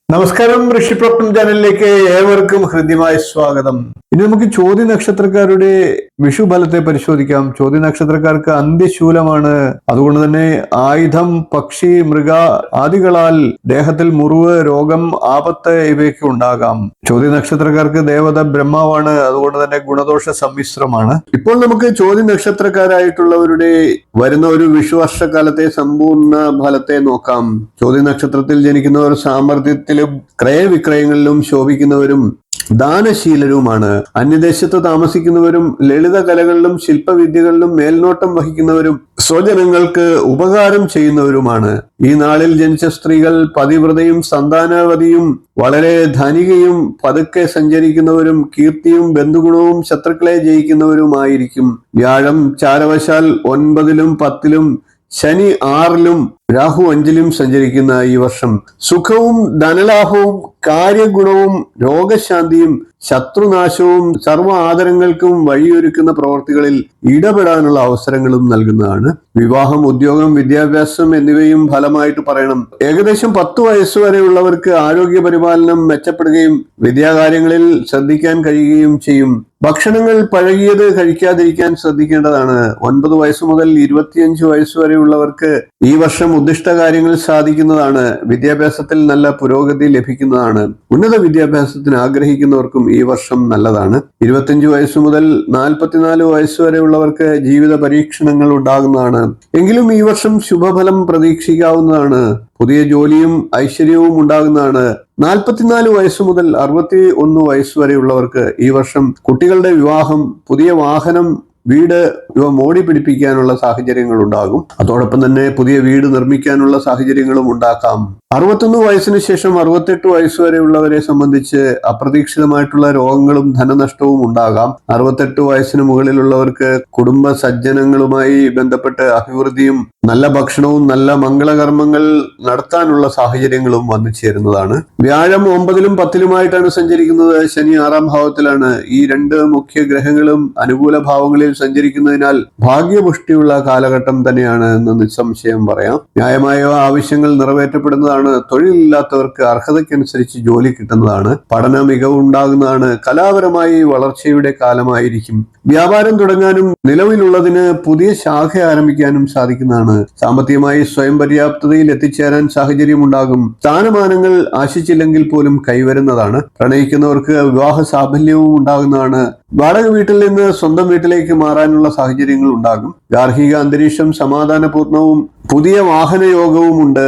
നമസ്കാരം, ഋഷിപ്രപ്നം ചാനലിലേക്ക് ഏവർക്കും ഹൃദ്യമായ സ്വാഗതം. ഇനി നമുക്ക് ചോദ്യ നക്ഷത്രക്കാരുടെ വിഷുഫലത്തെ പരിശോധിക്കാം. ചോദ്യ നക്ഷത്രക്കാർക്ക് അന്ത്യശൂലമാണ്. അതുകൊണ്ട് തന്നെ ആയുധം, പക്ഷി, മൃഗ ആദികളാൽ ദേഹത്തിൽ മുറിവ്, രോഗം, ആപത്ത് ഇവയൊക്കെ ഉണ്ടാകാം. ചോദ്യ നക്ഷത്രക്കാർക്ക് ദേവത ബ്രഹ്മാവാണ്. അതുകൊണ്ട് തന്നെ ഗുണദോഷ സമ്മിശ്രമാണ്. ഇപ്പോൾ നമുക്ക് ചോദ്യ നക്ഷത്രക്കാരായിട്ടുള്ളവരുടെ വരുന്ന ഒരു വിഷുവർഷക്കാലത്തെ സമ്പൂർണ്ണ ഫലത്തെ നോക്കാം. ചോദ്യ നക്ഷത്രത്തിൽ ജനിക്കുന്നവർ സാമർഥ്യത്തിലും ക്രയവിക്രയങ്ങളിലും ശോഭിക്കുന്നവരും ദാനശീലരുമാണ്. അന്യദേശത്ത് താമസിക്കുന്നവരും ലളിത കലകളിലും ശില്പവിദ്യകളിലും മേൽനോട്ടം വഹിക്കുന്നവരും സ്വജനങ്ങൾക്ക് ഉപകാരം ചെയ്യുന്നവരുമാണ്. ഈ നാളിൽ ജനിച്ച സ്ത്രീകൾ പതിവ്രതയും സന്താനവതിയും വളരെ ധനികയും പതുക്കെ സഞ്ചരിക്കുന്നവരും കീർത്തിയും ബന്ധുഗുണവും ശത്രുക്കളെ ജയിക്കുന്നവരുമായിരിക്കും. വ്യാഴം ചാരവശാൽ 9-ലും 10-ലും, ശനി 6-ലും, രാഹു 5-ലും സഞ്ചരിക്കുന്ന ഈ വർഷം സുഖവും ധനലാഭവും കാര്യഗുണവും രോഗശാന്തിയും ശത്രുനാശവും സർവ്വ ആദരങ്ങൾക്കും വഴിയൊരുക്കുന്ന പ്രവർത്തികളിൽ ഇടപെടാനുള്ള അവസരങ്ങളും നൽകുന്നതാണ്. വിവാഹം, ഉദ്യോഗം, വിദ്യാഭ്യാസം എന്നിവയും ഫലമായിട്ട് പറയണം. ഏകദേശം 10 വയസ്സ് വരെയുള്ളവർക്ക് ആരോഗ്യ പരിപാലനം മെച്ചപ്പെടുകയും വിദ്യാകാര്യങ്ങളിൽ ശ്രദ്ധിക്കാൻ കഴിയുകയും ചെയ്യും. ഭക്ഷണങ്ങൾ പഴകിയത് കഴിക്കാതിരിക്കാൻ ശ്രദ്ധിക്കേണ്ടതാണ്. 9 വയസ്സ് മുതൽ 25 വയസ്സ് വരെയുള്ളവർക്ക് ഈ വർഷം ഉദ്ദിഷ്ട കാര്യങ്ങൾ സാധിക്കുന്നതാണ്. വിദ്യാഭ്യാസത്തിൽ നല്ല പുരോഗതി ലഭിക്കുന്നതാണ്. ഉന്നത വിദ്യാഭ്യാസത്തിന് ആഗ്രഹിക്കുന്നവർക്കും ഈ വർഷം നല്ലതാണ്. 25 വയസ്സ് മുതൽ 44 വയസ്സ് വരെയുള്ളവർക്ക് ജീവിത പരീക്ഷണങ്ങൾ ഉണ്ടാകുന്നതാണ്. എങ്കിലും ഈ വർഷം ശുഭഫലം പ്രതീക്ഷിക്കാവുന്നതാണ്. പുതിയ ജോലിയും ഐശ്വര്യവും ഉണ്ടാകുന്നതാണ്. 44 വയസ്സ് മുതൽ 61 വയസ്സ് വരെയുള്ളവർക്ക് ഈ വർഷം കുട്ടികളുടെ വിവാഹം, പുതിയ വാഹനം, വീട് ഇവ മോടി പിടിപ്പിക്കാനുള്ള സാഹചര്യങ്ങൾ ഉണ്ടാകും. അതോടൊപ്പം തന്നെ പുതിയ വീട് നിർമ്മിക്കാനുള്ള സാഹചര്യങ്ങളും ഉണ്ടാക്കാം. 61 വയസ്സിന് ശേഷം 68 വയസ്സ് വരെയുള്ളവരെ സംബന്ധിച്ച് അപ്രതീക്ഷിതമായിട്ടുള്ള രോഗങ്ങളും ധനനഷ്ടവും ഉണ്ടാകാം. 68 വയസ്സിന് മുകളിലുള്ളവർക്ക് കുടുംബ സജ്ജനങ്ങളുമായി ബന്ധപ്പെട്ട് അഭിവൃദ്ധിയും നല്ല ഭക്ഷണവും നല്ല മംഗളകർമ്മങ്ങൾ നടത്താനുള്ള സാഹചര്യങ്ങളും വന്നു ചേരുന്നതാണ്. വ്യാഴം 9-ലും 10-ലുമായിട്ടാണ് സഞ്ചരിക്കുന്നത്. ശനി 6-ാം ഭാവത്തിലാണ്. ഈ 2 മുഖ്യ ഗ്രഹങ്ങളും അനുകൂല ഭാവങ്ങളിൽ സഞ്ചരിക്കുന്നതിനാൽ ഭാഗ്യപുഷ്ടിയുള്ള കാലഘട്ടം തന്നെയാണ് എന്ന് നിസ്സംശയം പറയാം. ന്യായമായ ആവശ്യങ്ങൾ നിറവേറ്റപ്പെടുന്നതാണ്. തൊഴിലില്ലാത്തവർക്ക് അർഹതയ്ക്കനുസരിച്ച് ജോലി കിട്ടുന്നതാണ്. പഠന മികവുണ്ടാകുന്നതാണ്. കലാപരമായി വളർച്ചയുടെ കാലമായിരിക്കും. വ്യാപാരം തുടങ്ങാനും നിലവിലുള്ളതിന് പുതിയ ശാഖ ആരംഭിക്കാനും സാധിക്കുന്നതാണ്. സാമ്പത്തികമായി സ്വയം പര്യാപ്തതയിൽ എത്തിച്ചേരാൻ സാഹചര്യമുണ്ടാകും. സ്ഥാനമാനങ്ങൾ ആശിച്ചില്ലെങ്കിൽ പോലും കൈവരുന്നതാണ്. പ്രണയിക്കുന്നവർക്ക് വിവാഹ സാഫല്യവും ഉണ്ടാകുന്നതാണ്. വാടക വീട്ടിൽ നിന്ന് സ്വന്തം വീട്ടിലേക്ക് മാറാനുള്ള സാഹചര്യങ്ങൾ ഉണ്ടാകും. ഗാർഹിക അന്തരീക്ഷം സമാധാനപൂർണവും പുതിയ വാഹനയോഗവും ഉണ്ട്.